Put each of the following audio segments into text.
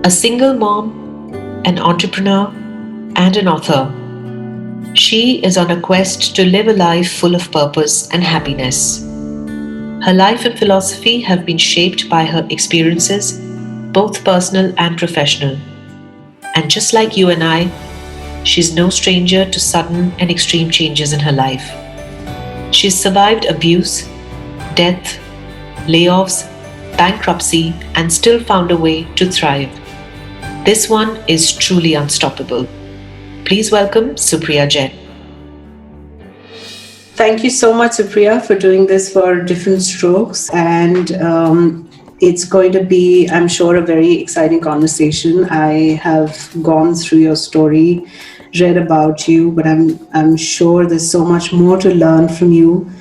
A single mom, an entrepreneur, and an author, she is on a quest to live a life full of purpose and happiness. Her life and philosophy have been shaped by her experiences, both personal and professional. And just like you and I, she's no stranger to sudden and extreme changes in her life. She's survived abuse, death, layoffs, bankruptcy, and still found a way to thrive. This one is truly unstoppable. Please welcome Supriya Jain. Thank you so much, Supriya, for doing this for Different Strokes. And it's going to be, I'm sure, a very exciting conversation. I have gone through your story, read about you, but I'm sure there's so much more to learn from you.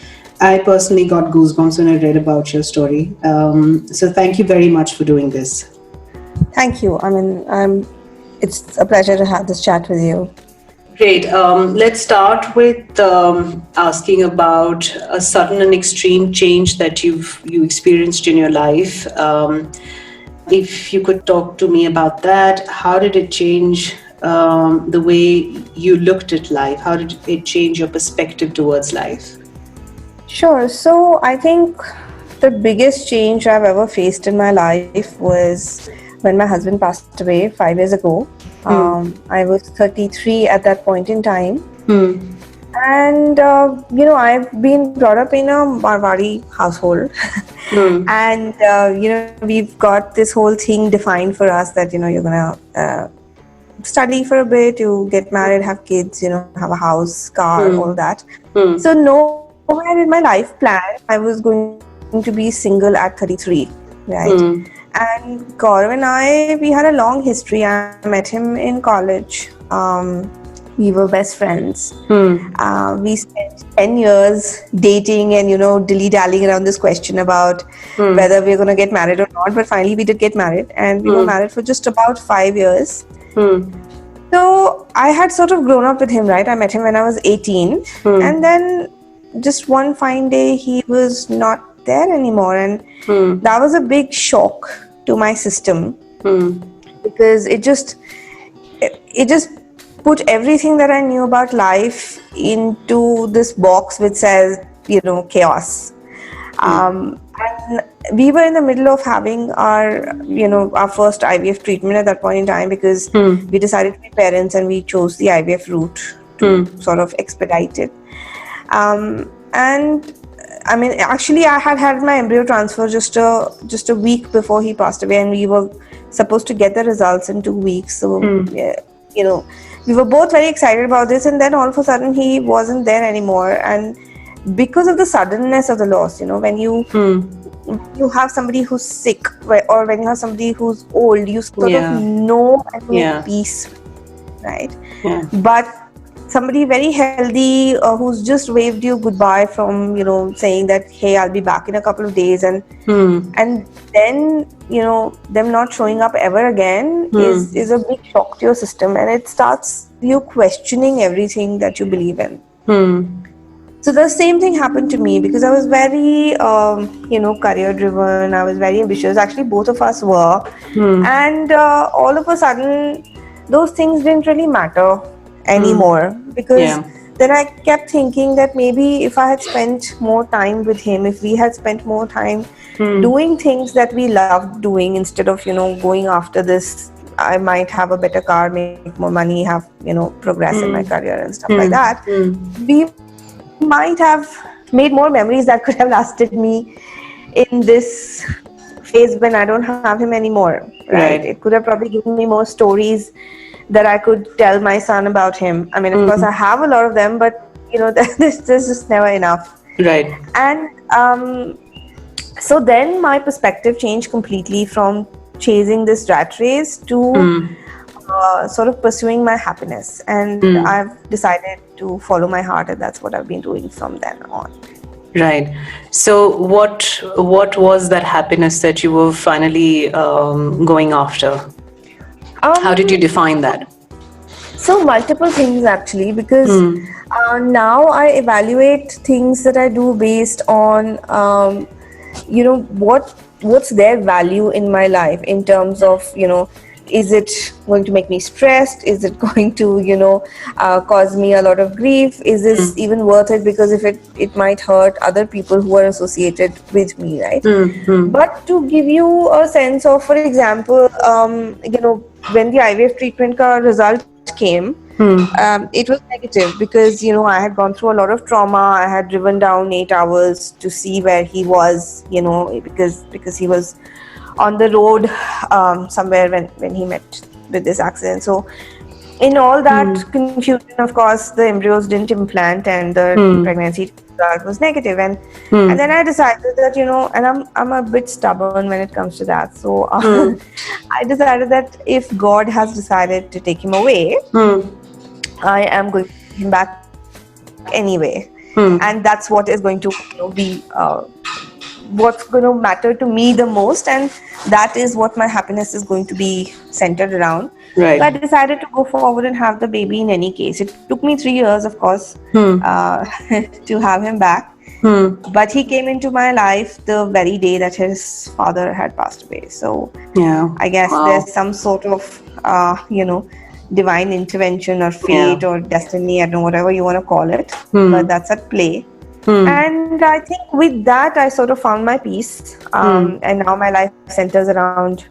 I personally got goosebumps when I read about your story. So thank you very much for doing this. Thank you. It's a pleasure to have this chat with you. Great. Let's start with asking about a sudden and extreme change that you experienced in your life. If you could talk to me about that, how did it change the way you looked at life? How did it change your perspective towards life? Sure. So I think the biggest change I've ever faced in my life was when my husband passed away 5 years ago. I was 33 at that point in time. And, I've been brought up in a Marwari household. And, we've got this whole thing defined for us that, you're going to study for a bit, you get married, have kids, have a house, car, all that. So nowhere in my life plan, I was going to be single at 33, right? And Gaurav and we had a long history. I met him in college. We were best friends. We spent 10 years dating and, dilly-dallying around this question about whether we're going to get married or not. But finally, we did get married. And we were married for just about 5 years. So I had sort of grown up with him, right? I met him when I was 18. And then just one fine day, he was not there anymore. And that was a big shock to my system because it just put everything that I knew about life into this box which says, chaos. And we were in the middle of having our first IVF treatment at that point in time because we decided to be parents and we chose the IVF route to sort of expedite it. And actually, I had my embryo transfer just a week before he passed away, and we were supposed to get the results in 2 weeks. So, we were both very excited about this, and then all of a sudden, he wasn't there anymore. And because of the suddenness of the loss, when you have somebody who's sick, or when you have somebody who's old, you sort of know and make peace, right? But somebody very healthy who's just waved you goodbye from saying that, hey, I'll be back in a couple of days, and then them not showing up ever again is a big shock to your system, and it starts you questioning everything that you believe in. So the same thing happened to me because I was very career driven. I was very ambitious. Actually, both of us were, and all of a sudden those things didn't really matter anymore because then I kept thinking that maybe if I had spent more time with him, if we had spent more time doing things that we loved doing instead of going after this, I might have a better car, make more money, have progress in my career and stuff like that, we might have made more memories that could have lasted me in this phase when I don't have him anymore, right? It could have probably given me more stories that I could tell my son about him. Of course, I have a lot of them, but there's just never enough. Right. And so then my perspective changed completely from chasing this rat race to sort of pursuing my happiness. And I've decided to follow my heart, and that's what I've been doing from then on. Right. So what was that happiness that you were finally going after? How did you define that? So multiple things actually, because now I evaluate things that I do based on, what's their value in my life in terms of, is it going to make me stressed? Is it going to, cause me a lot of grief? Is this even worth it? Because if it might hurt other people who are associated with me, right? But to give you a sense of, for example, when the IVF treatment result came, it was negative because, I had gone through a lot of trauma. I had driven down 8 hours to see where he was, because he was on the road somewhere when he met with this accident. So in all that confusion, of course, the embryos didn't implant and the pregnancy result was negative. And then I decided that, and I'm a bit stubborn when it comes to that. So I decided that if God has decided to take him away, I am going to take him back anyway. And that's what is going to be what's going to matter to me the most, and that is what my happiness is going to be centered around. Right. So I decided to go forward and have the baby in any case. It took me 3 years, of course, to have him back. But he came into my life the very day that his father had passed away. So I guess there's some sort of, divine intervention or fate or destiny, I don't know, whatever you want to call it. But that's at play. And I think with that, I sort of found my peace. And now my life centers around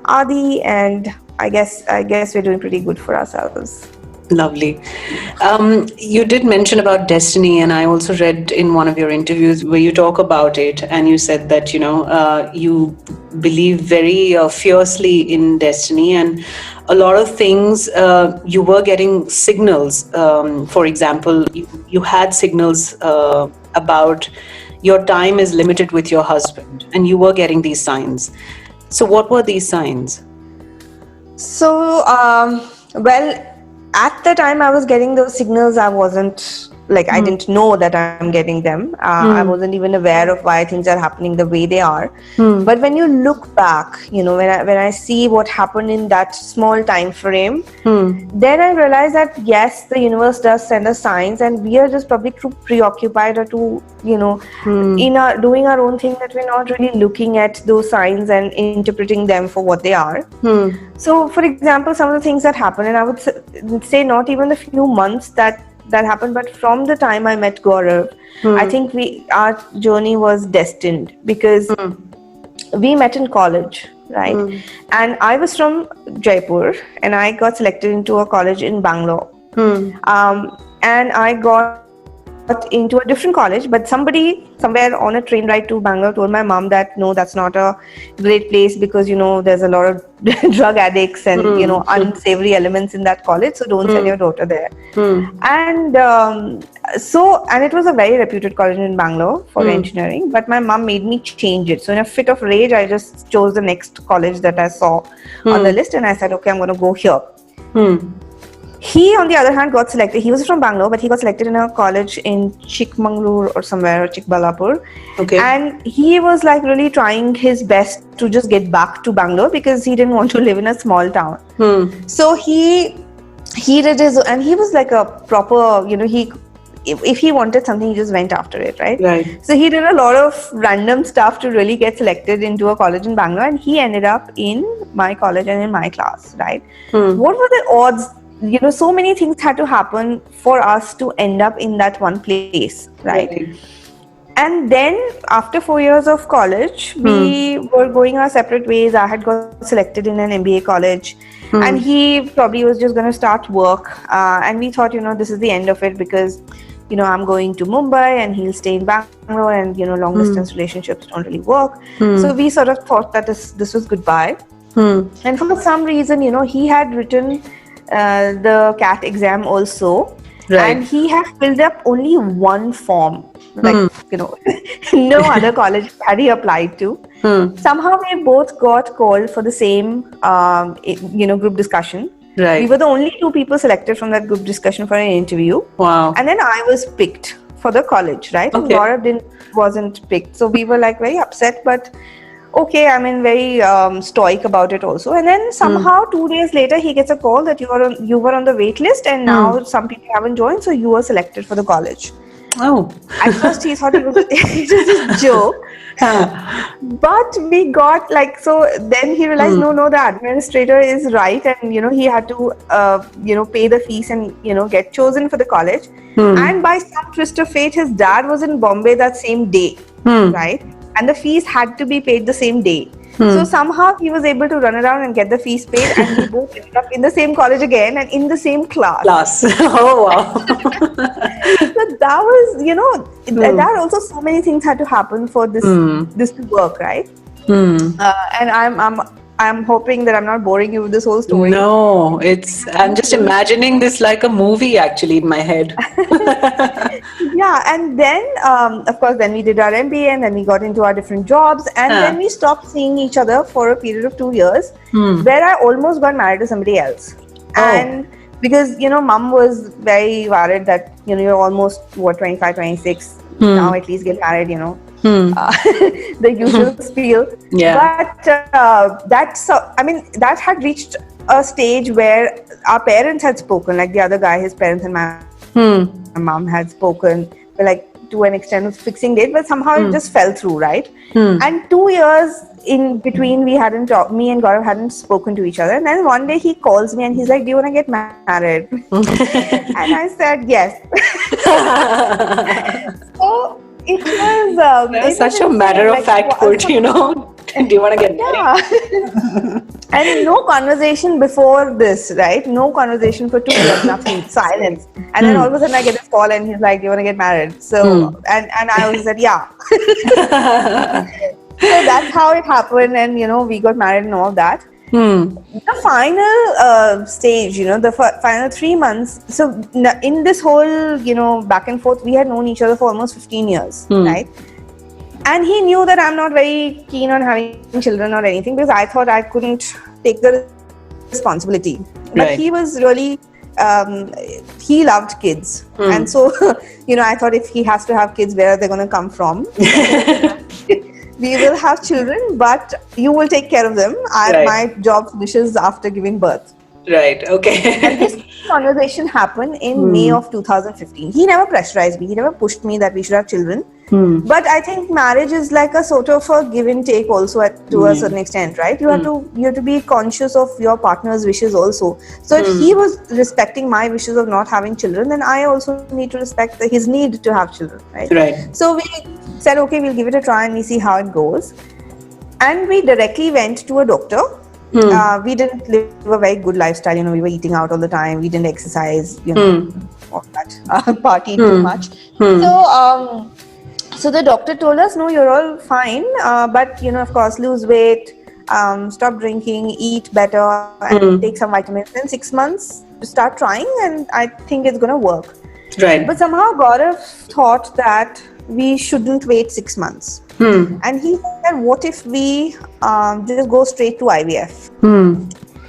Adi, and I guess we're doing pretty good for ourselves. Lovely. You did mention about destiny, and I also read in one of your interviews where you talk about it, and you said that, you believe very fiercely in destiny, and a lot of things you were getting signals. For example, you had signals about your time is limited with your husband, and you were getting these signs. So what were these signs? So, well, at the time I was getting those signals, I wasn't I didn't know that I'm getting them. I wasn't even aware of why things are happening the way they are. But when you look back, when I see what happened in that small time frame, then I realize that yes, the universe does send us signs, and we are just probably too preoccupied or too, in our doing our own thing, that we're not really looking at those signs and interpreting them for what they are. So, for example, some of the things that happen, and I would say not even a few months that happened, but from the time I met Gaurav, I think our journey was destined, because we met in college, right? And I was from Jaipur, and I got selected into a college in Bangalore. And I got into a different college, but somebody somewhere on a train ride to Bangalore told my mom that no, that's not a great place, because there's a lot of drug addicts and unsavory elements in that college, so don't send your daughter there. And and it was a very reputed college in Bangalore for engineering, but my mom made me change it. So in a fit of rage, I just chose the next college that I saw on the list, and I said, okay, I'm going to go here. He, on the other hand, got selected. He was from Bangalore, but he got selected in a college in Chikmagalur or somewhere, Chikbalapur. Okay. And he was really trying his best to just get back to Bangalore, because he didn't want to live in a small town. So he did his, and he was like a proper, if he wanted something, he just went after it, right? Right. So he did a lot of random stuff to really get selected into a college in Bangalore, and he ended up in my college and in my class, right? What were the odds? So many things had to happen for us to end up in that one place, right? And then after 4 years of college, we were going our separate ways. I had got selected in an MBA college, and he probably was just going to start work. And we thought, this is the end of it, because, I'm going to Mumbai and he'll stay in Bangalore, and, long distance relationships don't really work. So we sort of thought that this was goodbye. And for some reason, he had written the CAT exam also, and he had filled up only one form, no other college had he applied to. Somehow we both got called for the same group discussion. We were the only 2 people selected from that group discussion for an interview. Wow. And then I was picked for the college, right? And Gaurav wasn't picked, so we were very upset, but okay, very stoic about it also. And then somehow 2 days later, he gets a call that you were on the wait list, and now some people haven't joined, so you were selected for the college. Oh. At first, he thought it was a joke. But we got like, so then he realized, no, the administrator is right. And, he had to, pay the fees and, get chosen for the college. And by some twist of fate, his dad was in Bombay that same day, right? And the fees had to be paid the same day. So somehow he was able to run around and get the fees paid, and we both ended up in the same college again and in the same class. Oh, wow. So that was, that also so many things had to happen for this to work, right? And I'm hoping that I'm not boring you with this whole story. No, I'm just imagining this like a movie actually in my head. Yeah, and then of course then we did our MBA and then we got into our different jobs, and then we stopped seeing each other for a period of 2 years where I almost got married to somebody else. And because mom was very worried that you're almost 25, 26 now, at least get married, the usual spiel. But that had reached a stage where our parents had spoken, like the other guy, his parents and my mom had spoken, like to an extent of fixing date, but somehow it just fell through, right? And 2 years in between, me and Gaurav hadn't spoken to each other. And then one day he calls me and he's like, "Do you want to get married?" And I said yes. So it was such a matter of fact put, do you want to get married? And no conversation before this, right? No conversation for 2 years, nothing, silence. And then all of a sudden I get this call and he's like, "Do you want to get married?" So, and I was like, yeah. So that's how it happened, and we got married and all that. The final stage, the final 3 months. So in this whole, back and forth, we had known each other for almost 15 years, right? And he knew that I'm not very keen on having children or anything because I thought I couldn't take the responsibility. But he was really, he loved kids. And so, I thought if he has to have kids, where are they going to come from? We will have children, but you will take care of them. My job finishes after giving birth. Right, okay. And this conversation happened in May of 2015. He never pressurized me. He never pushed me that we should have children. But I think marriage is like a sort of a give and take also to a certain extent, right? You have to be conscious of your partner's wishes also. So if he was respecting my wishes of not having children, then I also need to respect his need to have children, right? Right. So we said, okay, we'll give it a try and we see how it goes. And we directly went to a doctor. We didn't live a very good lifestyle, we were eating out all the time, we didn't exercise, all that, partied too much. So the doctor told us, no, you're all fine, but of course lose weight, stop drinking, eat better, and take some vitamins. In 6 months to start trying, and I think it's gonna work. Right. But somehow Gaurav thought that we shouldn't wait 6 months. And he said, what if we just go straight to IVF?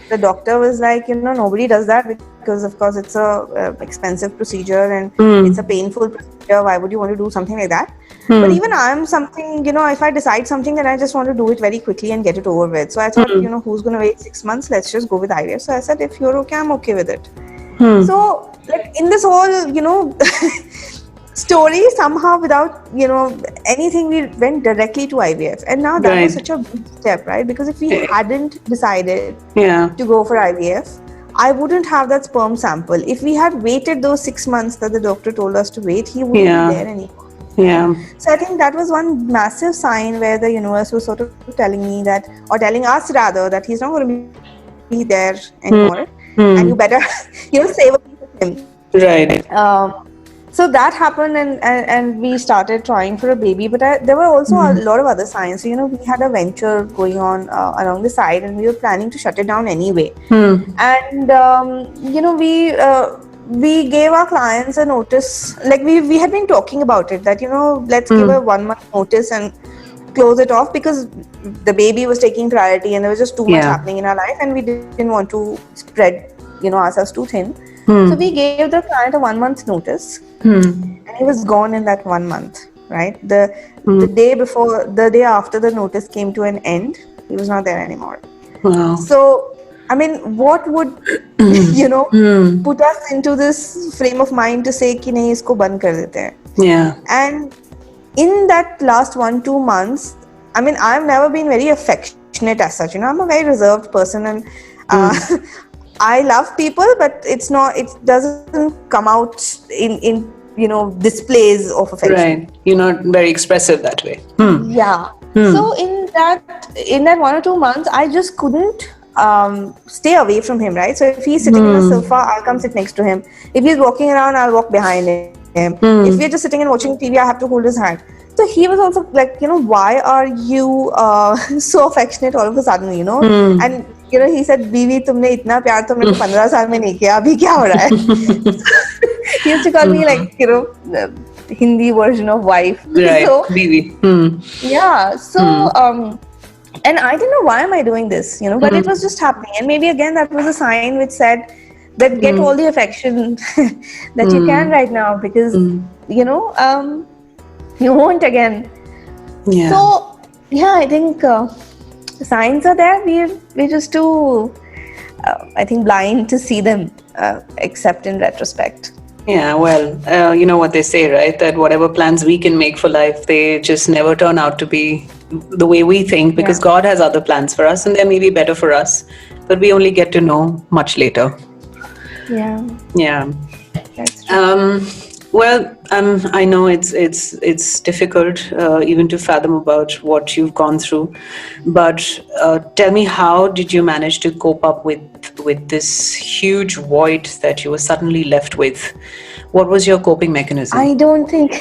The doctor was like, nobody does that because of course it's a expensive procedure and it's a painful procedure. Why would you want to do something like that? But even I'm something, if I decide something, then I just want to do it very quickly and get it over with. So I thought, who's going to wait 6 months? Let's just go with IVF. So I said, if you're okay, I'm okay with it. So like in this whole, story, somehow without anything, we went directly to IVF, and now that was such a big step, right? Because if we hadn't decided to go for IVF, I wouldn't have that sperm sample. If we had waited those 6 months that the doctor told us to wait, he wouldn't be there anymore. So I think that was one massive sign where the universe was sort of telling me that, or telling us rather, that he's not going to be there anymore, and you better save a piece of him. Right. So that happened, and we started trying for a baby. But there were also a lot of other signs. So, we had a venture going on along the side, and we were planning to shut it down anyway. And we gave our clients a notice. Like we had been talking about it, that let's give a 1 month notice and close it off, because the baby was taking priority, and there was just too much happening in our life, and we didn't want to spread ourselves too thin. So we gave the client a 1 month notice, and he was gone in that 1 month, right? The day after the notice came to an end, he was not there anymore. Wow. So, I mean, what would, put us into this frame of mind to say, ki nahi, isko band kar dete hain? Yeah. And in that last 1-2 months, I mean, I've never been very affectionate as such. I'm a very reserved person, and I love people, but it doesn't come out in displays of affection. Right. You're not very expressive that way. Yeah. So in that 1 or 2 months, I just couldn't stay away from him, right? So if he's sitting in a sofa, I'll come sit next to him. If he's walking around, I'll walk behind him. If we're just sitting and watching TV, I have to hold his hand. So he was also like, why are you so affectionate all of a sudden, And he said, "Biwi, tumne itna pyar to mere ko 15 saal mein nahi kiya. Abhi kya ho raha hai?" He used to call me like, the Hindi version of wife. Right. So, Biwi. yeah. So, and I didn't know why am I doing this, but it was just happening. And maybe again that was a sign which said that get all the affection that you can right now, because you won't again. Yeah. So yeah, I think signs are there. We're just too I think blind to see them, except in retrospect. Yeah, well, you know what they say, right? That whatever plans we can make for life, they just never turn out to be the way we think, because God has other plans for us and they may be better for us, but we only get to know much later. Yeah. Yeah. That's true. Well, I know it's difficult even to fathom about what you've gone through, but tell me, how did you manage to cope up with this huge void that you were suddenly left with? What was your coping mechanism? I don't think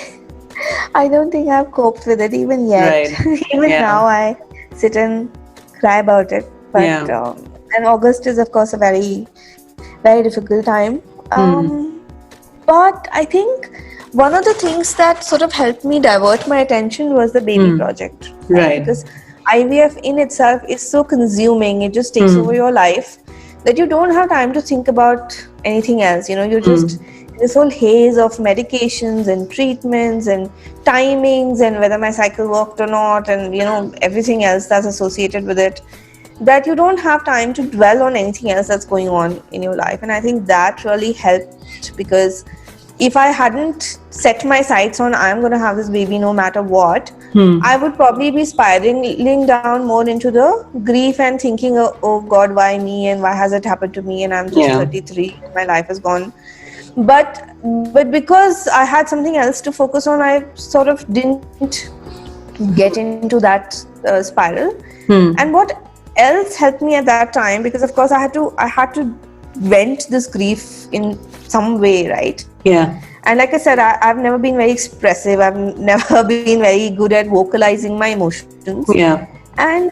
I've coped with it even yet. Right. Even now, I sit and cry about it. But and August is, of course, a very, very difficult time. But I think one of the things that sort of helped me divert my attention was the baby project. Right. Because IVF in itself is so consuming. It just takes over your life that you don't have time to think about anything else. You're just in this whole haze of medications and treatments and timings and whether my cycle worked or not, and everything else that's associated with it, that you don't have time to dwell on anything else that's going on in your life. And I think that really helped, because if I hadn't set my sights on I'm going to have this baby no matter what, I would probably be spiraling down more into the grief and thinking, oh God, why me, and why has it happened to me, and I'm just 33 and my life is gone. But because I had something else to focus on, I sort of didn't get into that spiral. And what else helped me at that time, because of course I had to vent this grief in some way, right? Yeah. And like I said, I've never been very expressive. I've never been very good at vocalizing my emotions. Yeah. And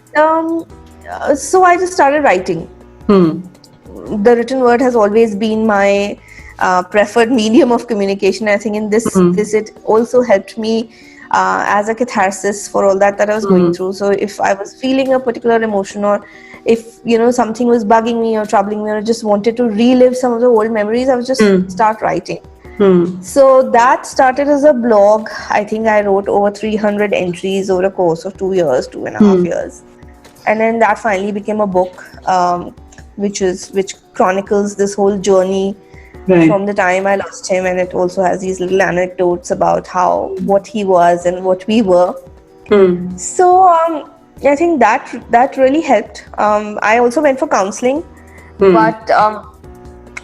so I just started writing. The written word has always been my preferred medium of communication. I think in this it also helped me as a catharsis for all that I was going through. So if I was feeling a particular emotion, or if something was bugging me or troubling me, or just wanted to relive some of the old memories, I would just start writing. So that started as a blog. I think I wrote over 300 entries over a course of 2 years, 2.5 years, and then that finally became a book, which chronicles this whole journey. Right. From the time I lost him, and it also has these little anecdotes about what he was and what we were. So I think that really helped. I also went for counseling, but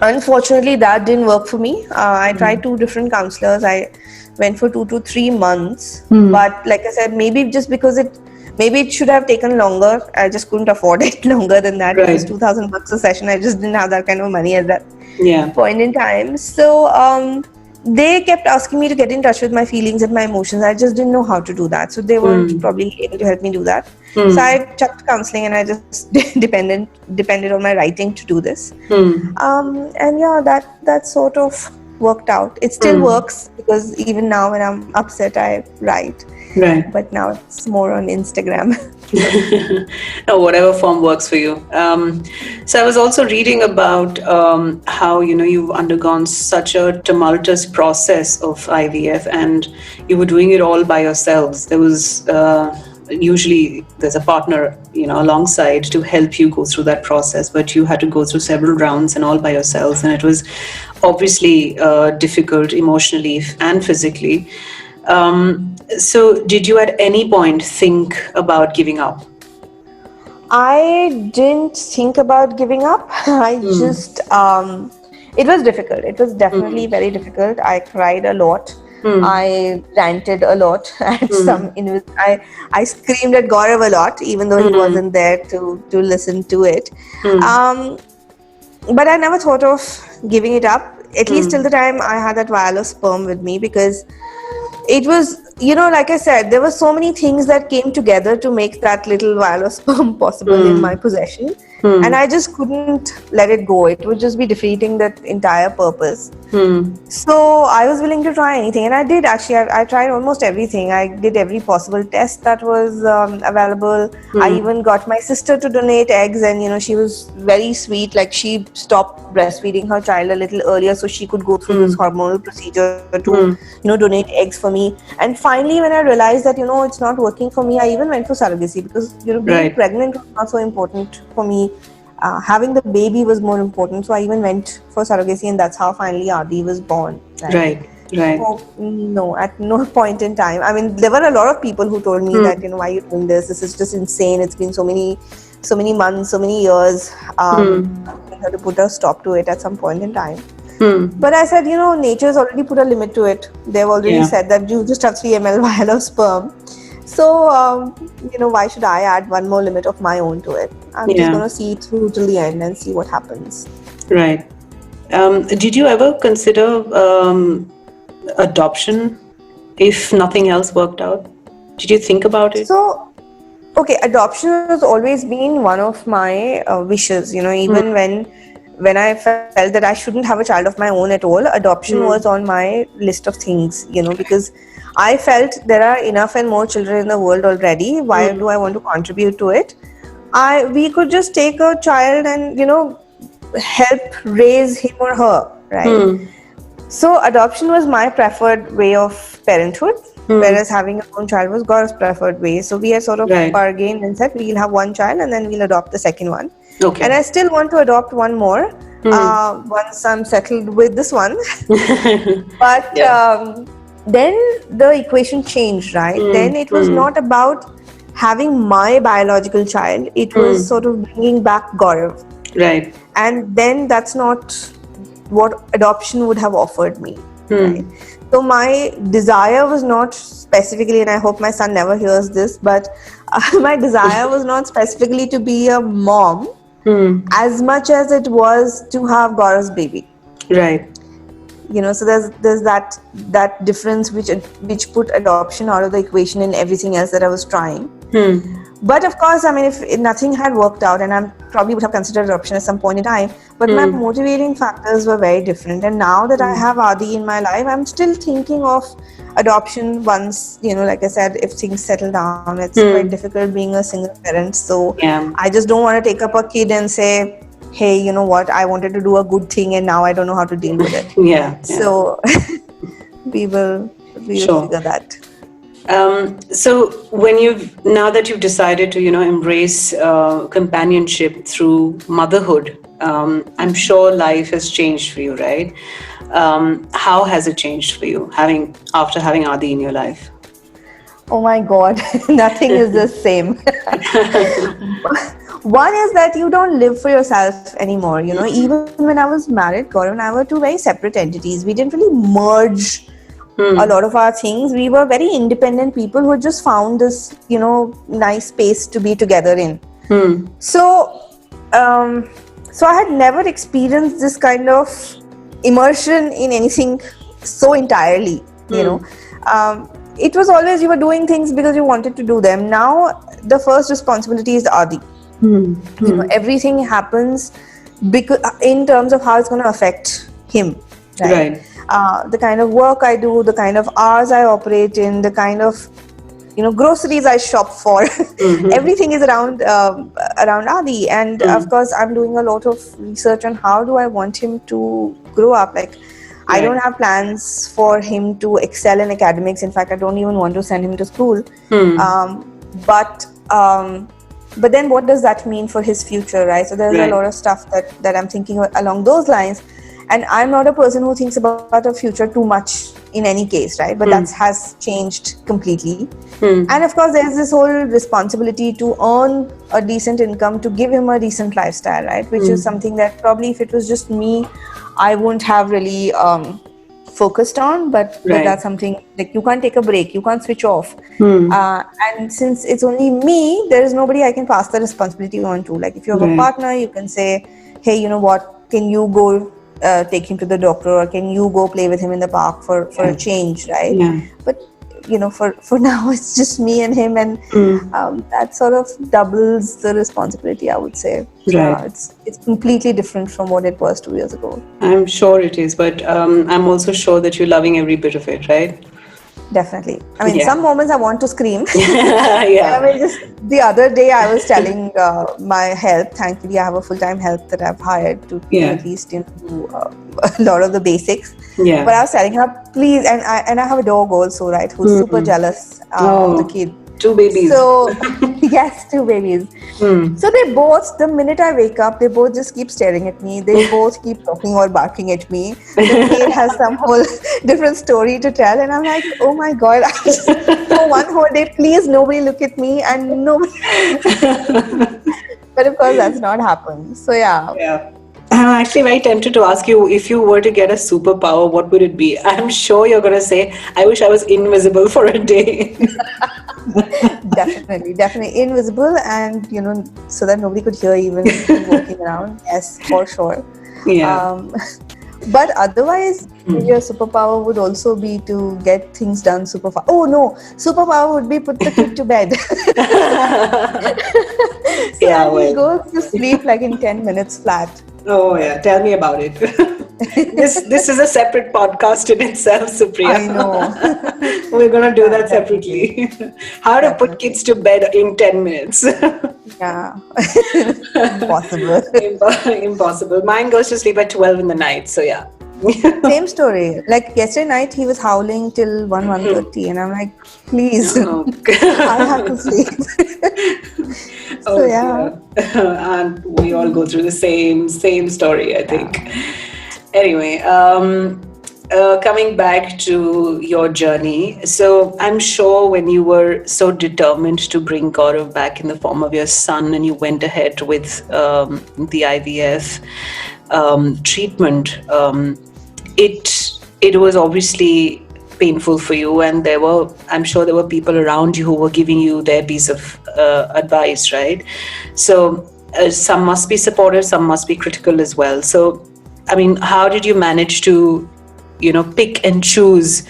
unfortunately that didn't work for me. I tried 2 different counselors. I went for 2 to 3 months, but like I said, maybe just because maybe it should have taken longer. I just couldn't afford it longer than that. Right. It was $2,000 a session. I just didn't have that kind of money at that point in time. So they kept asking me to get in touch with my feelings and my emotions. I just didn't know how to do that. So they weren't probably able to help me do that. So I chucked counseling and I just depended on my writing to do this. And yeah, that sort of worked out. It still works, because even now when I'm upset, I write. Right. But now it's more on Instagram. No, whatever form works for you. So I was also reading about how you've undergone such a tumultuous process of IVF, and you were doing it all by yourselves. There was usually there's a partner, alongside to help you go through that process, but you had to go through several rounds and all by yourselves, and it was obviously difficult emotionally and physically. So did you at any point think about giving up? I didn't think about giving up. I just, it was difficult. It was definitely very difficult. I cried a lot. I ranted a lot at I screamed at Gaurav a lot, even though he wasn't there to listen to it. But I never thought of giving it up, at least till the time I had that vial of sperm with me, because it was, like I said, there were so many things that came together to make that little vial of sperm possible in my possession. And I just couldn't let it go. It would just be defeating that entire purpose. So I was willing to try anything. And I did actually. I tried almost everything. I did every possible test that was available. I even got my sister to donate eggs. And, she was very sweet. Like, she stopped breastfeeding her child a little earlier so she could go through this hormonal procedure to, donate eggs for me. And finally, when I realized that, it's not working for me, I even went for surrogacy, because, being pregnant was not so important for me. Having the baby was more important, so I even went for surrogacy, and that's how finally Adi was born. Right. So, no, at no point in time. I mean, there were a lot of people who told me that, why are you doing this? This is just insane. It's been so many months, so many years. I had to put a stop to it at some point in time. But I said, nature's already put a limit to it. They've already said that you just have 3 ml vial of sperm. So, why should I add one more limit of my own to it? I'm just going to see it through till the end and see what happens. Right. Did you ever consider adoption if nothing else worked out? Did you think about it? So, okay, adoption has always been one of my wishes. Even when I felt that I shouldn't have a child of my own at all, adoption was on my list of things, because I felt there are enough and more children in the world already. Why do I want to contribute to it? We could just take a child and, help raise him or her, right? So adoption was my preferred way of parenthood, whereas having your own child was Gaurav's preferred way. So we had sort of bargained and said we'll have one child and then we'll adopt the second one. Okay. And I still want to adopt one more once I'm settled with this one. But then the equation changed, right? Then it was not about having my biological child. It was sort of bringing back Gaurav. Right. And then that's not what adoption would have offered me. Right? So my desire was not specifically, and I hope my son never hears this, but my desire was not specifically to be a mom as much as it was to have Gaurav's baby. Right. So there's that difference which put adoption out of the equation in everything else that I was trying. But of course, I mean, if nothing had worked out, and I probably would have considered adoption at some point in time, but my motivating factors were very different. And now that I have Adi in my life, I'm still thinking of adoption once, like I said, if things settle down. It's quite difficult being a single parent. So I just don't want to take up a kid and say, hey, you know what, I wanted to do a good thing and now I don't know how to deal with it. So we will figure that. So now that you've decided to, embrace companionship through motherhood, I'm sure life has changed for you, right? How has it changed for you after having Adi in your life? Oh my God, nothing is the same. One is that you don't live for yourself anymore. Even when I was married, Gaurav and I were two very separate entities. We didn't really merge a lot of our things. We were very independent people who just found this, nice space to be together in. So I had never experienced this kind of immersion in anything so entirely, it was always you were doing things because you wanted to do them. Now the first responsibility is Adi. Everything happens because in terms of how it's going to affect him, right? The kind of work I do, the kind of hours I operate in, the kind of groceries I shop for, everything is around Adi. And of course I'm doing a lot of research on how do I want him to grow up. I don't have plans for him to excel in academics. In fact, I don't even want to send him to school. But then what does that mean for his future, right? So there's a lot of stuff that I'm thinking along those lines. And I'm not a person who thinks about a future too much in any case, right? But that has changed completely. And of course, there's this whole responsibility to earn a decent income, to give him a decent lifestyle, right? Which is something that probably if it was just me, I wouldn't have really focused on, but that's something like you can't take a break, you can't switch off. And since it's only me, there is nobody I can pass the responsibility on to. Like if you have a partner, you can say, hey, you know what, can you go take him to the doctor, or can you go play with him in the park for a change, right? But for now it's just me and him, and that sort of doubles the responsibility, I would say. It's completely different from what it was 2 years ago. I'm sure it is, but I'm also sure that you're loving every bit of it, right? Definitely. I mean, some moments I want to scream. I mean, just the other day I was telling my help, thankfully I have a full-time help that I've hired to at least do a lot of the basics. But I was telling her, please, and I have a dog also, right, who's super jealous of the kid. 2 babies. So, yes, 2 babies. So they both, the minute I wake up, they both just keep staring at me. They both keep talking or barking at me. The kid has some whole different story to tell. And I'm like, oh my God, for one whole day, please, nobody look at me. And nobody. But of course, that's not happened. So, yeah. I'm actually very tempted to ask you, if you were to get a superpower, what would it be? I'm sure you're going to say, I wish I was invisible for a day. Definitely invisible, and so that nobody could hear even walking around. Yes, for sure. But otherwise, your superpower would also be to get things done super fast. Oh no, superpower would be put the kid to bed. He goes to sleep like in 10 minutes flat. Oh yeah, tell me about it. This is a separate podcast in itself, Supriya. I know. We're gonna do that separately. How to put kids to bed in 10 minutes. Impossible. Impossible. Mine goes to sleep at 12 in the night, so yeah. Same story. Like yesterday night, he was howling till 1:30, and I'm like, please, I have to sleep. And we all go through the same story, I think. Anyway, coming back to your journey, so I'm sure when you were so determined to bring Gaurav back in the form of your son, and you went ahead with the IVF treatment, it was obviously painful for you, and I'm sure there were people around you who were giving you their piece of advice, right? So some must be supportive, some must be critical as well. So I mean, how did you manage to pick and choose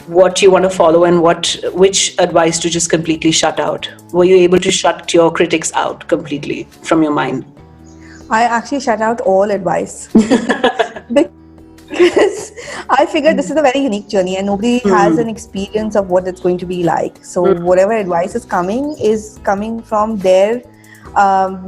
what you want to follow and which advice to just completely shut out? Were you able to shut your critics out completely from your mind? I actually shut out all advice. Because I figured this is a very unique journey and nobody has an experience of what it's going to be like. So whatever advice is coming from their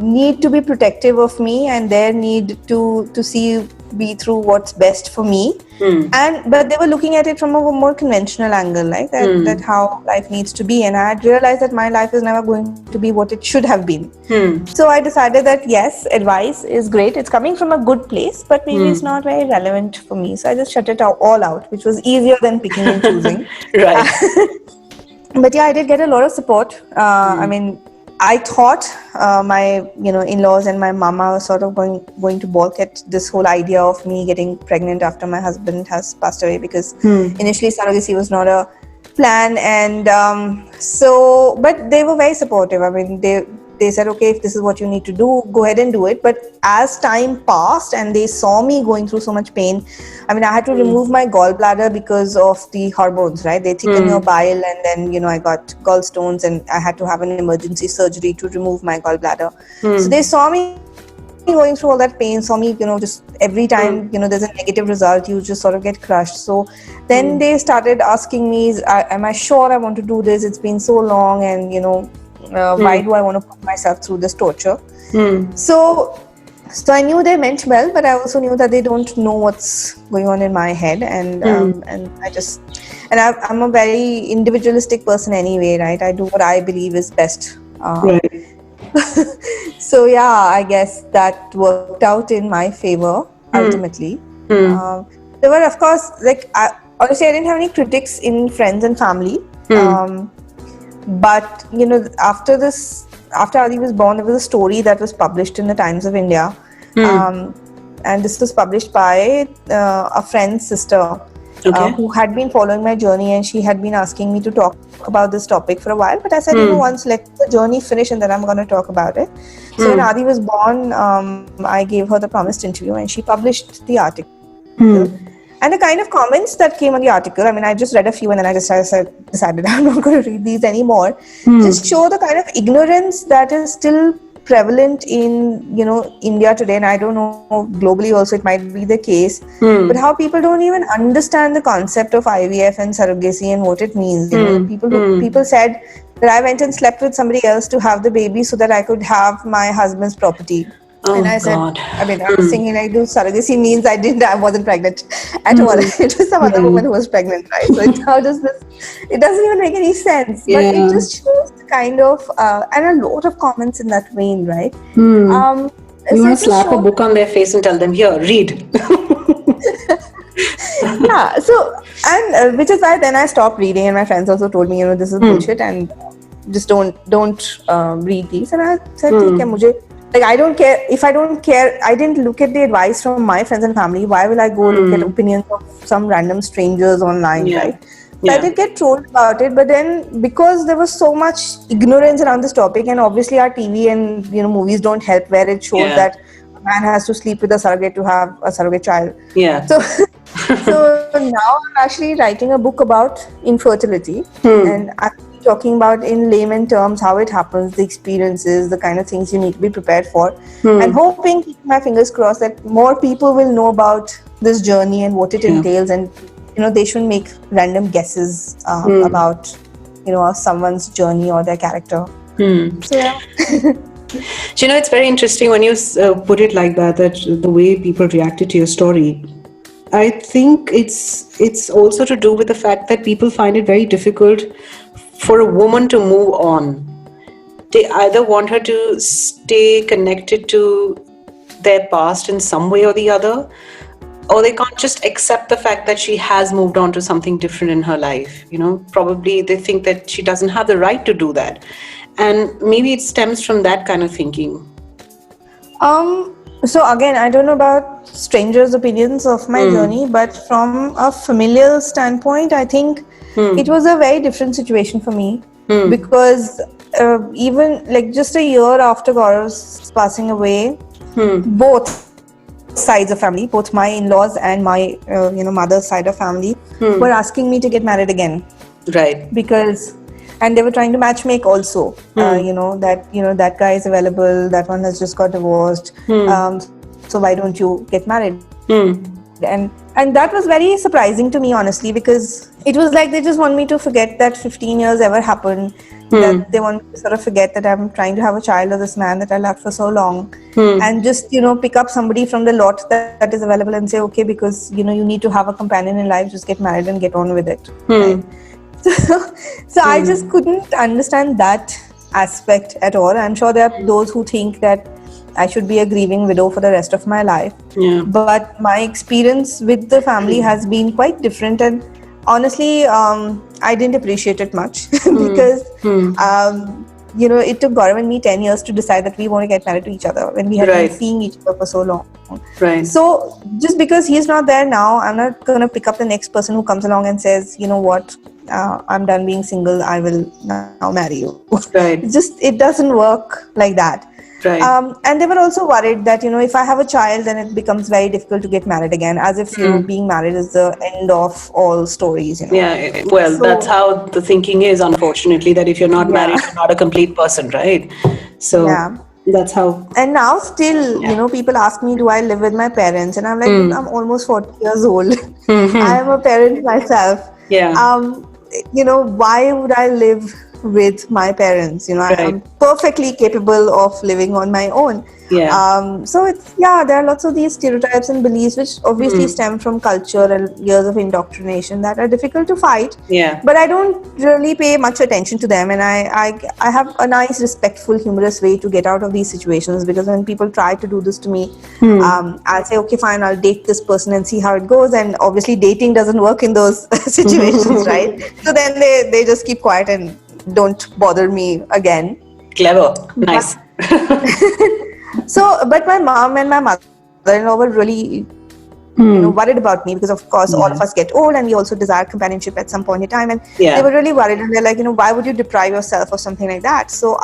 need to be protective of me and their need to see me through what's best for me. But they were looking at it from a more conventional angle, like that how life needs to be. And I had realized that my life is never going to be what it should have been. So I decided that yes, advice is great. It's coming from a good place, but maybe it's not very relevant for me. So I just shut it all out, which was easier than picking and choosing. Right. But yeah, I did get a lot of support. I mean, I thought my in-laws and my mama were sort of going to balk at this whole idea of me getting pregnant after my husband has passed away, because initially surrogacy was not a plan, and but they were very supportive. I mean, they said, okay, if this is what you need to do, go ahead and do it. But as time passed and they saw me going through so much pain, I mean, I had to remove my gallbladder because of the hormones, right? They thicken your bile, and then, I got gallstones and I had to have an emergency surgery to remove my gallbladder. So they saw me going through all that pain, saw me, just every time, there's a negative result, you just sort of get crushed. So then they started asking me, am I sure I want to do this? It's been so long, and, why do I want to put myself through this torture? So So I knew they meant well, but I also knew that they don't know what's going on in my head, and I'm a very individualistic person anyway, right? I do what I believe is best. Right. So yeah, I guess that worked out in my favor ultimately. There were, of course, like honestly, I didn't have any critics in friends and family. But after Adi was born, there was a story that was published in the Times of India, and this was published by a friend's sister. Who had been following my journey, and she had been asking me to talk about this topic for a while. But I said, once let the journey finish and then I'm going to talk about it. So when Adi was born, I gave her the promised interview and she published the article. And the kind of comments that came on the article, I mean, I just read a few and then I decided I'm not going to read these anymore. Just show the kind of ignorance that is still prevalent in India today, and I don't know, globally also it might be the case, but how people don't even understand the concept of IVF and surrogacy and what it means. People said that I went and slept with somebody else to have the baby so that I could have my husband's property. And I said, I was thinking like, surrogacy means I wasn't pregnant at all. It was some other woman who was pregnant, right? So how does this, it doesn't even make any sense. But it just shows the kind of, and a lot of comments in that vein, right? You want to slap a book on their face and tell them, here, read. Yeah, so, and which is why then I stopped reading, and my friends also told me, this is bullshit and just don't read these. And I said, like, I don't care. If I don't care, I didn't look at the advice from my friends and family. Why will I go look at opinions of some random strangers online, right? So I did get trolled about it, but then because there was so much ignorance around this topic, and obviously our TV and movies don't help, where it shows that a man has to sleep with a surrogate to have a surrogate child. So now I'm actually writing a book about infertility and actually talking about in layman terms how it happens, the experiences, the kind of things you need to be prepared for, and hoping, keeping my fingers crossed, that more people will know about this journey and what it entails, and they shouldn't make random guesses about someone's journey or their character. So yeah. It's very interesting when you put it like that the way people reacted to your story. I think it's also to do with the fact that people find it very difficult for a woman to move on. They either want her to stay connected to their past in some way or the other, or they can't just accept the fact that she has moved on to something different in her life. Probably they think that she doesn't have the right to do that. And maybe it stems from that kind of thinking. So again, I don't know about strangers' opinions of my journey, but from a familial standpoint, I think it was a very different situation for me, because even like just a year after Gaurav's passing away, both sides of family, both my in-laws and my mother's side of family were asking me to get married again. Right. And they were trying to matchmake also, that guy is available, that one has just got divorced, so why don't you get married? And that was very surprising to me, honestly, because it was like they just want me to forget that 15 years ever happened, that they want me to sort of forget that I'm trying to have a child of this man that I loved for so long, and just pick up somebody from the lot that is available and say, okay, because you need to have a companion in life, just get married and get on with it. Right? So I just couldn't understand that aspect at all. I'm sure there are those who think that I should be a grieving widow for the rest of my life. But my experience with the family has been quite different, and honestly, I didn't appreciate it much because it took Gaurav and me 10 years to decide that we want to get married to each other when we had been seeing each other for so long. So just because he's not there now, I'm not going to pick up the next person who comes along and says, you know what, I'm done being single, I will now marry you. It doesn't work like that. And they were also worried that if I have a child, then it becomes very difficult to get married again, as if being married is the end of all stories. So, that's how the thinking is, unfortunately, that if you're not married, you're not a complete person, right? So that's how. And now still, people ask me, do I live with my parents? And I'm like, I'm almost 40 years old. I am a parent myself. Why would I live with my parents. Right. I'm perfectly capable of living on my own. Yeah. So there are lots of these stereotypes and beliefs which obviously stem from culture and years of indoctrination that are difficult to fight. Yeah. But I don't really pay much attention to them, and I have a nice, respectful, humorous way to get out of these situations, because when people try to do this to me, I'll say, okay, fine, I'll date this person and see how it goes. And obviously dating doesn't work in those situations, right? So then they just keep quiet and don't bother me again. Clever. Nice. But my mom and my mother-in-law were really worried about me, because of course all of us get old and we also desire companionship at some point in time, and they were really worried, and they're like, why would you deprive yourself of something like that? So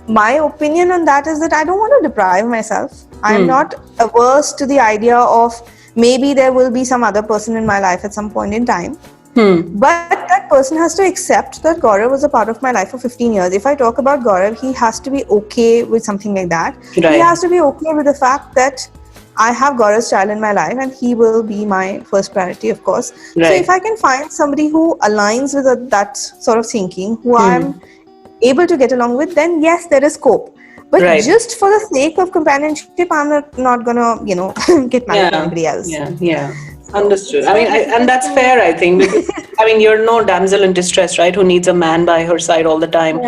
my opinion on that is that I don't want to deprive myself. I'm not averse to the idea of maybe there will be some other person in my life at some point in time. But that person has to accept that Gaurav was a part of my life for 15 years. If I talk about Gaurav, he has to be okay with something like that. Right. He has to be okay with the fact that I have Gaurav's child in my life and he will be my first priority, of course. Right. So if I can find somebody who aligns with that sort of thinking, who I'm able to get along with, then yes, there is scope. But just for the sake of companionship, I'm not gonna, get married to anybody else. Yeah. Understood. I mean, and that's fair, I think, because you're no damsel in distress, right? Who needs a man by her side all the time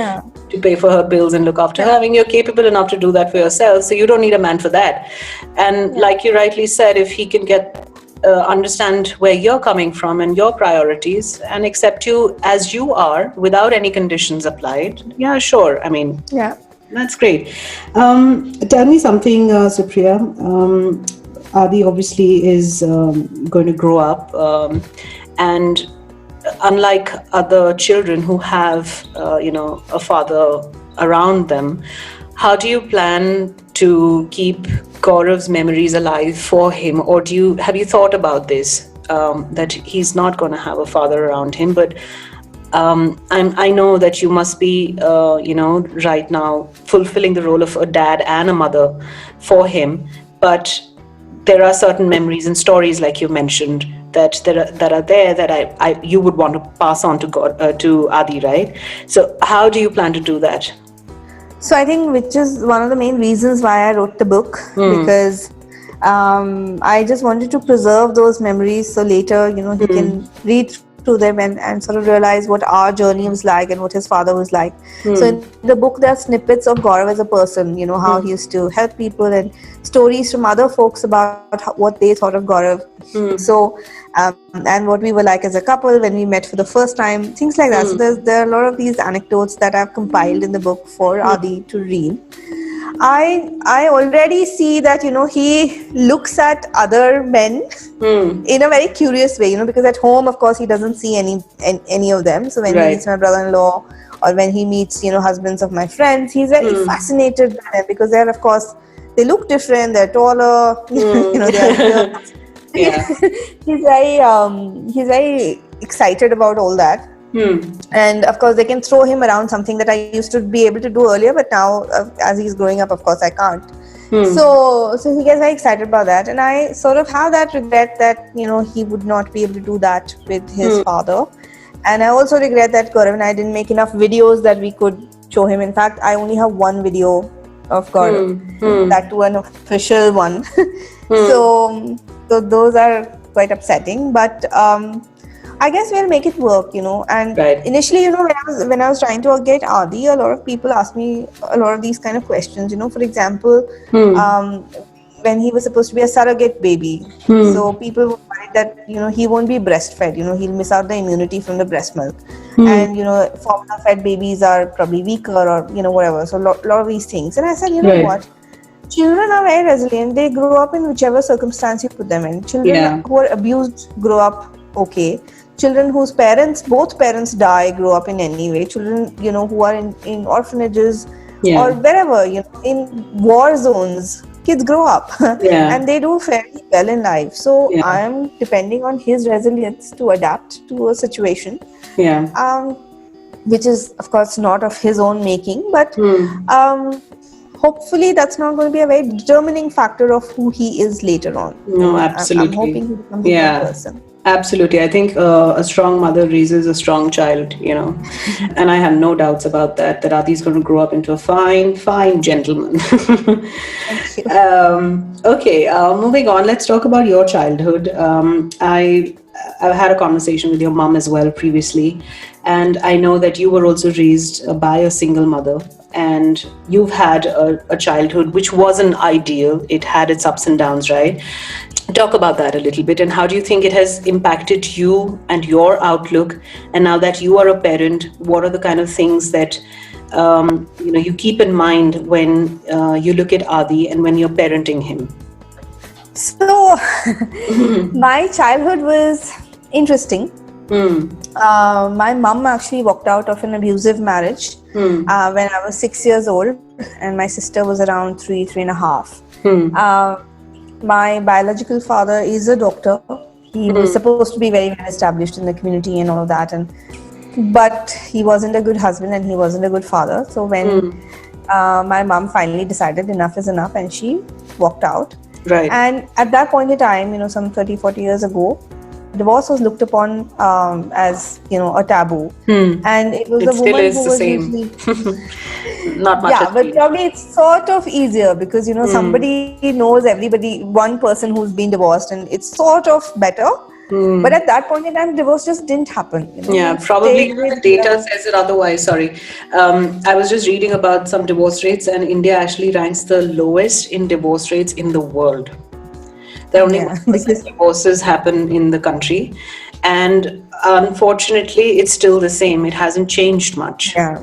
to pay for her bills and look after her. You're capable enough to do that for yourself, so you don't need a man for that. And like you rightly said, if he can understand where you're coming from and your priorities and accept you as you are without any conditions applied, yeah, sure. That's great. Tell me something, Supriya. Adi obviously is going to grow up, and unlike other children who have, a father around them, how do you plan to keep Gaurav's memories alive for him? Or have you thought about this, that he's not going to have a father around him, but I know that you must be, right now fulfilling the role of a dad and a mother for him, but there are certain memories and stories, like you mentioned, that are there that you would want to pass on to Adi, right? So how do you plan to do that? So I think, which is one of the main reasons why I wrote the book, because I just wanted to preserve those memories, so later, he can read through them and sort of realize what our journey was like and what his father was like. So in the book, there are snippets of Gaurav as a person, how he used to help people, and stories from other folks about what they thought of Gaurav. So, and what we were like as a couple when we met for the first time, things like that. So there are a lot of these anecdotes that I've compiled in the book for Adi to read. I already see that, he looks at other men in a very curious way, because at home, of course, he doesn't see any of them. So when he meets my brother-in-law, or when he meets, husbands of my friends, he's very fascinated by them, because they're, of course, they look different, they're taller, they're he's very excited about all that. And of course they can throw him around, something that I used to be able to do earlier, but now as he's growing up, of course I can't. So he gets very excited about that, and I sort of have that regret that he would not be able to do that with his father. And I also regret that Gaurav and I didn't make enough videos that we could show him. In fact, I only have one video of Gaurav, that too an official one. So those are quite upsetting, but I guess we'll make it work, and initially, when I was trying to get Adi, a lot of people asked me a lot of these kind of questions, for example, when he was supposed to be a surrogate baby, so people were worried that, he won't be breastfed, he'll miss out the immunity from the breast milk, and, formula fed babies are probably weaker, or, whatever, so a lot of these things. And I said, what? Children are very resilient. They grow up in whichever circumstance you put them in. Children who are abused grow up okay. Children whose both parents die, grow up in any way. Children, who are in orphanages or wherever, in war zones, kids grow up and they do fairly well in life. So I am depending on his resilience to adapt to a situation, which is, of course, not of his own making, but hopefully that's not going to be a very determining factor of who he is later on. No, I'm absolutely. hoping he becomes a good person. Absolutely. I think a strong mother raises a strong child, and I have no doubts about that Adi is going to grow up into a fine, fine gentleman. Thank you. Okay, moving on. Let's talk about your childhood. I've had a conversation with your mom as well previously, and I know that you were also raised by a single mother, and you've had a childhood which wasn't ideal. It had its ups and downs, right? Talk about that a little bit, and how do you think it has impacted you and your outlook? And now that you are a parent, what are the kind of things that you keep in mind when you look at Adi and when you're parenting him? So, my childhood was interesting. My mom actually walked out of an abusive marriage when I was 6 years old, and my sister was around 3.5. My biological father is a doctor. He was supposed to be very well established in the community and all of that, but he wasn't a good husband and he wasn't a good father. So when my mom finally decided enough is enough, and she walked out. Right. And at that point in time, some 30-40 years ago, divorce was looked upon as a taboo, and it was a woman who was usually not much. Yeah, but probably it's sort of easier because somebody knows everybody, one person who's been divorced, and it's sort of better. But at that point in time, divorce just didn't happen. Yeah, probably the data says it otherwise. Sorry. I was just reading about some divorce rates, and India actually ranks the lowest in divorce rates in the world. There are only 1% divorces happen in the country, and unfortunately, it's still the same. It hasn't changed much. Yeah.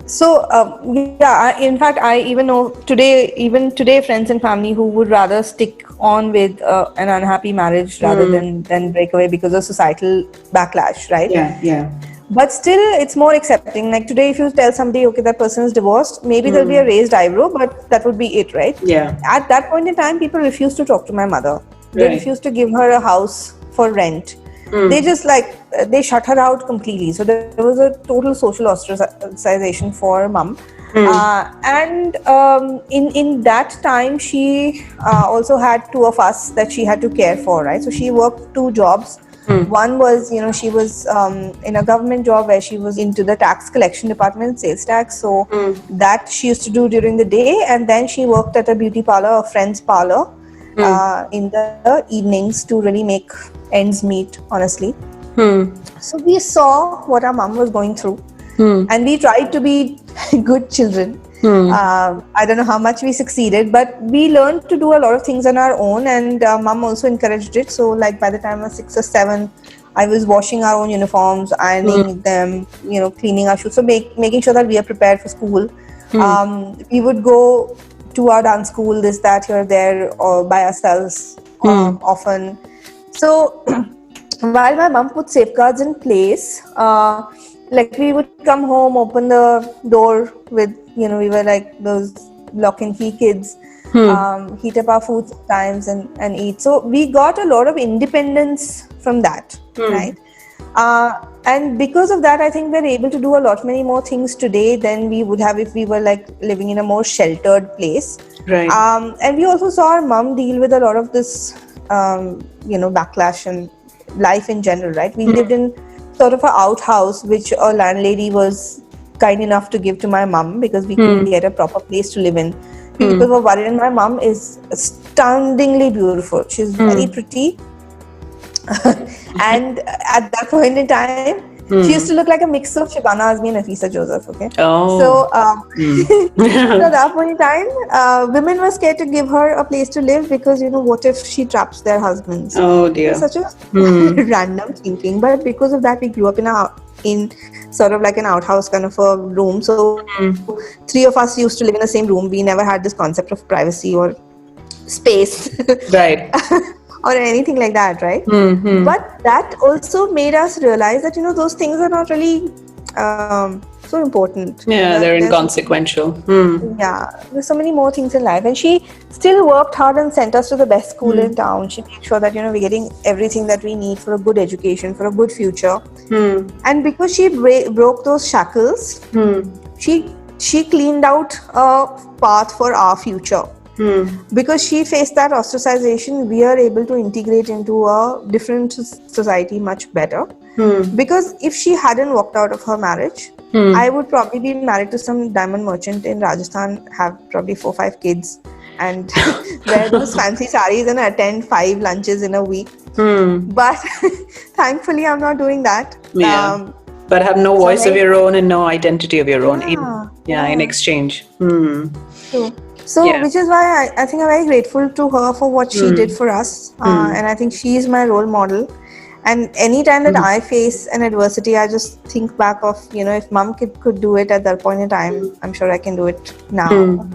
So, in fact, I even know today, friends and family who would rather stick on with an unhappy marriage rather than break away because of societal backlash, right? Yeah. But still, it's more accepting. Like today, if you tell somebody, okay, that person is divorced, maybe there'll be a raised eyebrow, but that would be it, right? Yeah. At that point in time, people refused to talk to my mother. They refused to give her a house for rent. They just they shut her out completely. So there was a total social ostracization for mom. And in that time, she also had two of us that she had to care for, right? So she worked two jobs. One was, she was in a government job where she was into the tax collection department, sales tax. So that she used to do during the day. And then she worked at a beauty parlor, a friend's parlor, in the evenings to really make ends meet, honestly. So we saw what our mom was going through. And we tried to be good children. I don't know how much we succeeded, but we learned to do a lot of things on our own, and mom also encouraged it. So by the time I was 6 or 7, I was washing our own uniforms, ironing them, cleaning our shoes, so making sure that we are prepared for school. We would go to our dance school, this, that, here, there, or by ourselves often. So while my mom put safeguards in place, we would come home, open the door with, we were like those lock and key kids, heat up our food sometimes and eat. So we got a lot of independence from that, right? And because of that, I think we're able to do a lot many more things today than we would have if we were living in a more sheltered place. Right. And we also saw our mom deal with a lot of this, backlash and life in general, right? We lived in sort of an outhouse, which a landlady was kind enough to give to my mom because we couldn't get a proper place to live in. People were worried, and my mom is astoundingly beautiful. She's very pretty. And at that point in time, she used to look like a mix of Shabana Azmi and Nafisa Joseph, okay? Oh. So, so at that point in time, women were scared to give her a place to live because, what if she traps their husbands? Oh dear. Such a random thinking. But because of that, we grew up in sort of like an outhouse kind of a room. So 3 of us used to live in the same room. We never had this concept of privacy or space. Right. Or anything like that, right? But that also made us realize that, those things are not really so important. Yeah, they're inconsequential. Yeah, there's so many more things in life. And she still worked hard and sent us to the best school in town. She made sure that, we're getting everything that we need for a good education, for a good future. And because she broke those shackles, she she cleaned out a path for our future. Because she faced that ostracization, we are able to integrate into a different society much better. Because if she hadn't walked out of her marriage, I would probably be married to some diamond merchant in Rajasthan, have probably 4-5 kids, and wear those fancy saris and attend 5 lunches in a week. But thankfully, I'm not doing that. Yeah. But have no voice of your own and no identity of your own. In exchange. True. So, which is why I think I'm very grateful to her for what she did for us. And I think she is my role model. And anytime that I face an adversity, I just think back of, if mom could do it at that point in time, I'm sure I can do it now.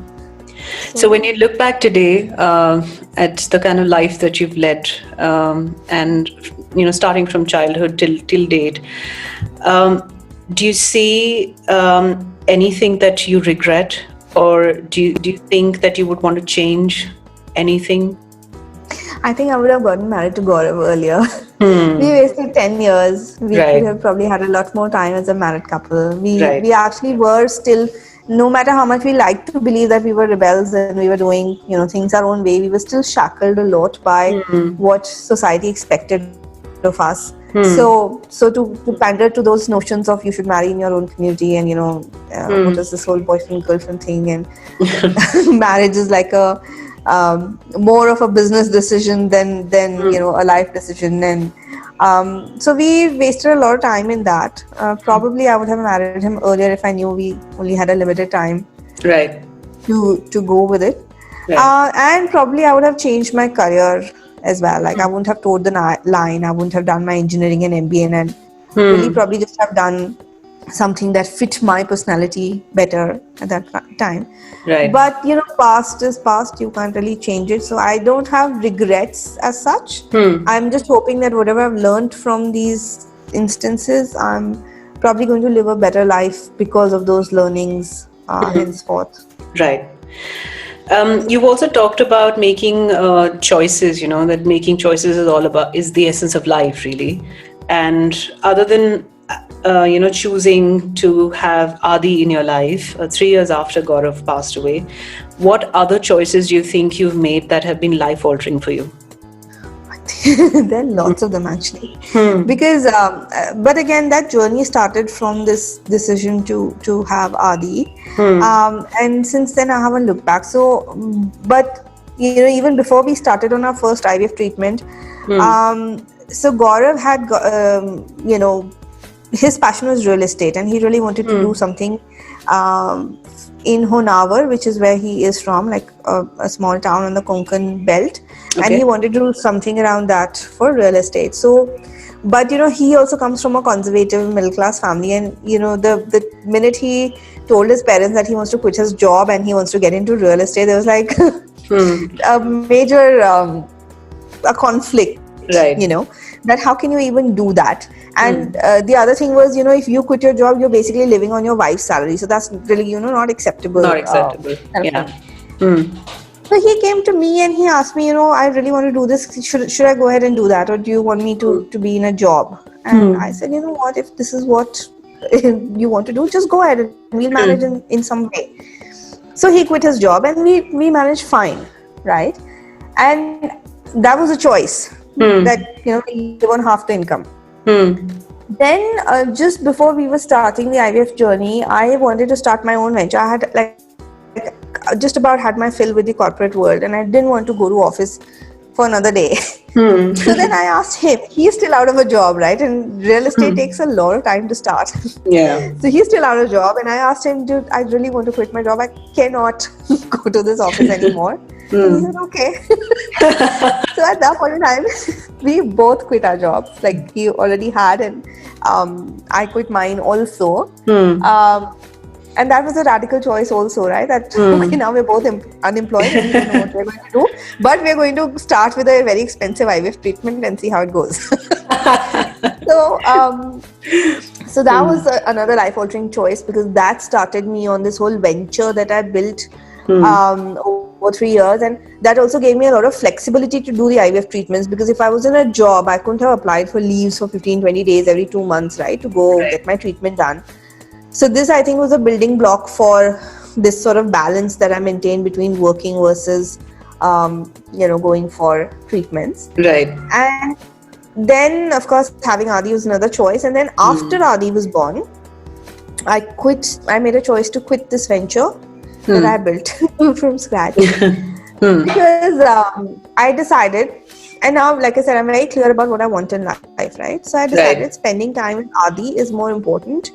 So when you look back today at the kind of life that you've led, and starting from childhood till date, do you see anything that you regret, or do you think that you would want to change anything? I think I would have gotten married to Gaurav earlier. We wasted 10 years. We could have probably had a lot more time as a married couple. We actually were still, no matter how much we liked to believe that we were rebels and we were doing, things our own way, we were still shackled a lot by what society expected of us. So to pander to those notions of you should marry in your own community and, what is this whole boyfriend-girlfriend thing, and marriage is like a more of a business decision than a life decision. And so we wasted a lot of time in that. Probably I would have married him earlier if I knew we only had a limited time to go with it. And probably I would have changed my career as well. Like I wouldn't have towed the line. I wouldn't have done my engineering and MBA, and really probably just have done something that fit my personality better at that time. But past is past. You can't really change it. So I don't have regrets as such. I'm just hoping that whatever I've learned from these instances, I'm probably going to live a better life because of those learnings henceforth. You've also talked about making choices, that making choices is the essence of life, really. And other than, choosing to have Adi in your life 3 years after Gaurav passed away, what other choices do you think you've made that have been life-altering for you? There are lots of them actually. Because, but again, that journey started from this decision to have Adi. And since then I haven't looked back. So, but, even before we started on our first IVF treatment, so Gaurav had, his passion was real estate, and he really wanted to do something in Honavar, which is where he is from, like a small town on the Konkan belt. And he wanted to do something around that for real estate. So, but he also comes from a conservative middle class family, and the minute he told his parents that he wants to quit his job and he wants to get into real estate, there was like a major a conflict, that how can you even do that? And the other thing was, if you quit your job, you're basically living on your wife's salary. So that's really, not acceptable. Not acceptable. So he came to me and he asked me, I really want to do this. Should I go ahead and do that? Or do you want me to be in a job? And I said, what, if this is what you want to do, just go ahead and we'll manage in some way. So he quit his job and we managed fine, right? And that was a choice that, we live on half the income. Then just before we were starting the IVF journey, I wanted to start my own venture. I had just about had my fill with the corporate world, and I didn't want to go to office for another day. So then I asked him, he's still out of a job, right? And real estate takes a lot of time to start. So he's still out of a job, and I asked him, dude, I really want to quit my job. I cannot go to this office anymore. He said, okay. So at that point in time, we both quit our jobs. Like he already had, and I quit mine also. And that was a radical choice also, right? That okay, now we're both unemployed and we don't know what we're going to do. But we're going to start with a very expensive IVF treatment and see how it goes. So that was another life-altering choice, because that started me on this whole venture that I built over 3 years. And that also gave me a lot of flexibility to do the IVF treatments, because if I was in a job, I couldn't have applied for leaves for 15-20 days every 2 months, right? To go get my treatment done. So this, I think, was a building block for this sort of balance that I maintained between working versus, going for treatments. Right. And then, of course, having Adi was another choice. And then after Adi was born, I made a choice to quit this venture that I built from scratch. Because I decided, and now, like I said, I'm very clear about what I want in life, right? So I decided spending time with Adi is more important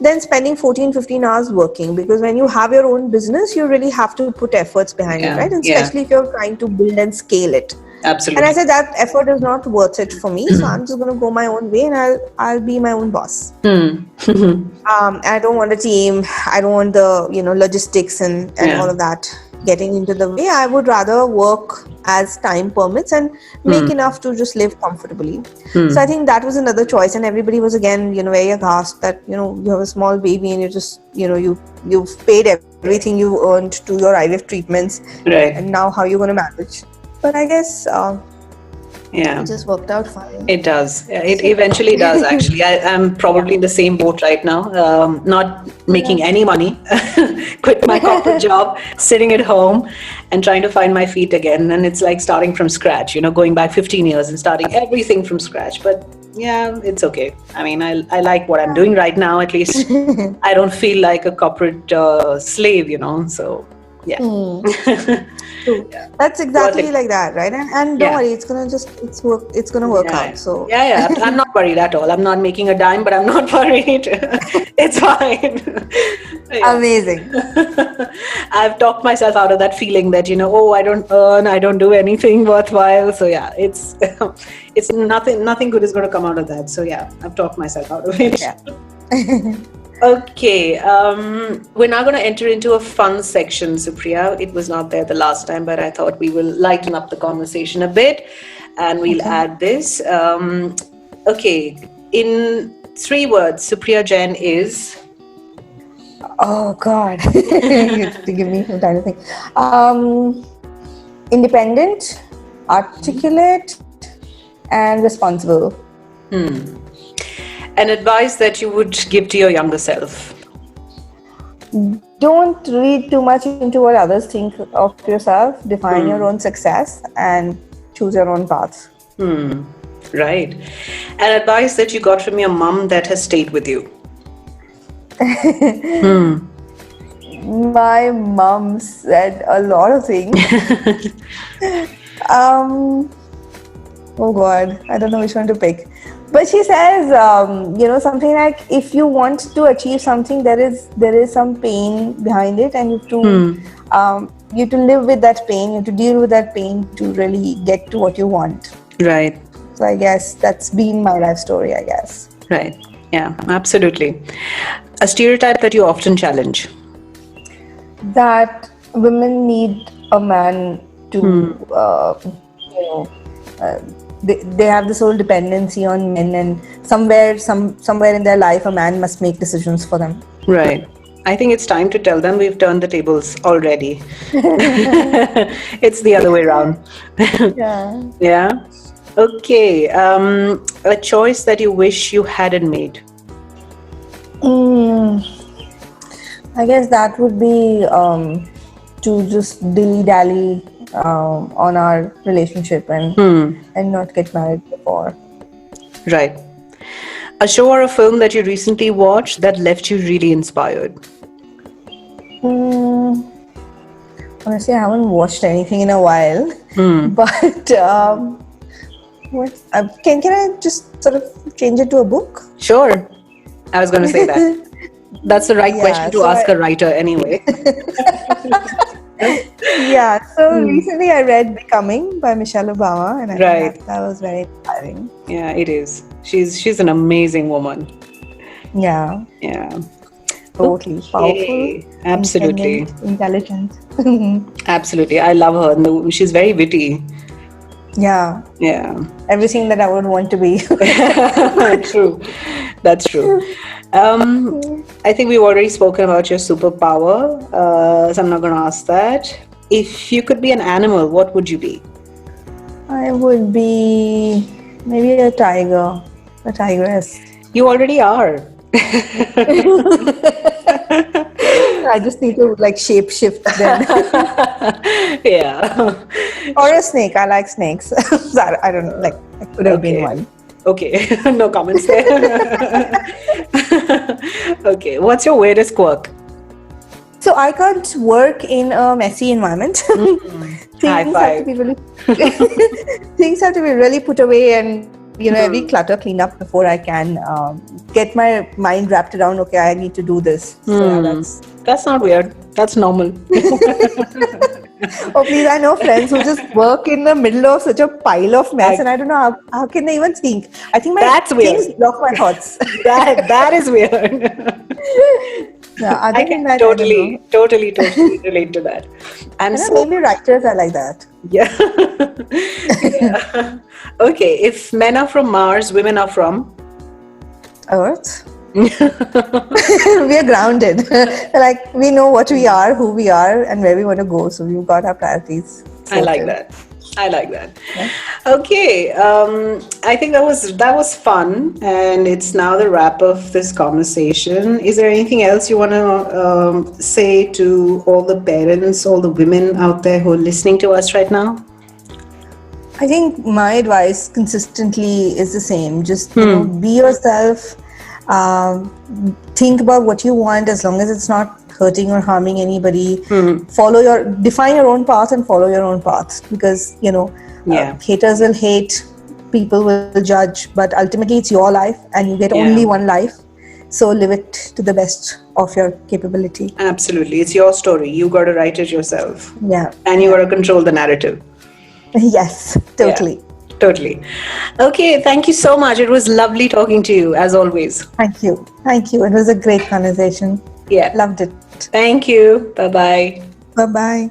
than spending 14-15 hours working, because when you have your own business, you really have to put efforts behind it, right? And especially if you're trying to build and scale it. Absolutely. And I said that effort is not worth it for me, so I'm just going to go my own way, and I'll be my own boss. I don't want a team. I don't want the logistics and all of that getting into the way. I would rather work as time permits and make enough to just live comfortably. So I think that was another choice, and everybody was again very aghast that you have a small baby and you just you've paid everything you earned to your IVF treatments, right? And now how are you going to manage? But I guess it just worked out fine. It does. It eventually does, actually. I'm probably in the same boat right now. Not making any money. Quit my corporate job, sitting at home and trying to find my feet again. And it's like starting from scratch, going back 15 years and starting everything from scratch. But yeah, it's okay. I mean, I like what I'm doing right now. At least I don't feel like a corporate slave, so yeah. That's exactly like that, right? And don't worry, it's gonna work out. So I'm not worried at all. I'm not making a dime, but I'm not worried. It's fine. Amazing. I've talked myself out of that feeling that I don't earn, I don't do anything worthwhile. So yeah, it's nothing good is going to come out of that. So yeah, I've talked myself out of it. Okay, we're now going to enter into a fun section, Supriya. It was not there the last time, but I thought we will lighten up the conversation a bit and we'll add this. Okay, in 3 words, Supriya Jain is... Oh God, you have to give me some time to think. Independent, articulate, and responsible. An advice that you would give to your younger self? Don't read too much into what others think of yourself. Define your own success and choose your own path. Right. An advice that you got from your mom that has stayed with you? My mom said a lot of things. Oh God, I don't know which one to pick. But she says, something like, if you want to achieve something, there is some pain behind it, and you have to live with that pain. You have to deal with that pain to really get to what you want. Right. So I guess that's been my life story, I guess. Right. Yeah, absolutely. A stereotype that you often challenge? That women need a man to, they have this whole dependency on men, and somewhere in their life a man must make decisions for them. Right. I think it's time to tell them we've turned the tables already. It's the other way around. Yeah. Okay. A choice that you wish you hadn't made? I guess that would be to just dilly-dally on our relationship and not get married before. Right. A show or a film that you recently watched that left you really inspired? Honestly, I haven't watched anything in a while. But can I just sort of change it to a book? Sure. I was going to say that. That's the right question to ask a writer anyway. So recently I read Becoming by Michelle Obama, and I think that was very inspiring. Yeah, it is. She's an amazing woman. Yeah. Totally powerful. Absolutely. Intelligent. Absolutely. I love her. She's very witty. Yeah. Everything that I would want to be. True. That's true. I think we've already spoken about your superpower, so I'm not going to ask that. If you could be an animal, what would you be? I would be maybe a tiger, a tigress. You already are. I just need to like shape shift then. Yeah. Or a snake. I like snakes. So I don't know. Like, it could have been one. Okay. No comments there. Okay. What's your weirdest quirk? So I can't work in a messy environment. High Things have five. to be really things have to be really put away, and every clutter cleaned up before I can get my mind wrapped around. Okay, I need to do this. So yeah, That's not weird. That's normal. oh please, I know friends who just work in the middle of such a pile of mess, and I don't know how can they even think. I think my That's weird. things block my thoughts. That is weird. Yeah, other I than can that, totally relate to that. I'm so maybe writers are like that. yeah. Yeah. Okay, if men are from Mars, women are from Earth. We are grounded. Like, we know what we are, who we are, and where we want to go. So we've got our priorities. I like that. Yeah. Okay, I think that was fun, and it's now the wrap of this conversation. Is there anything else you want to say to all the parents, all the women out there who are listening to us right now? I think my advice consistently is the same. Just be yourself. Think about what you want, as long as it's not hurting or harming anybody. Define your own path and follow your own path, because haters will hate, people will judge, but ultimately it's your life and you get only one life. So live it to the best of your capability. Absolutely, it's your story. You got to write it yourself. Yeah, and you got to control the narrative. Yes, totally. Yeah. Totally. Okay, thank you so much. It was lovely talking to you, as always. Thank you. It was a great conversation. Yeah. Loved it. Thank you. Bye-bye. Bye-bye.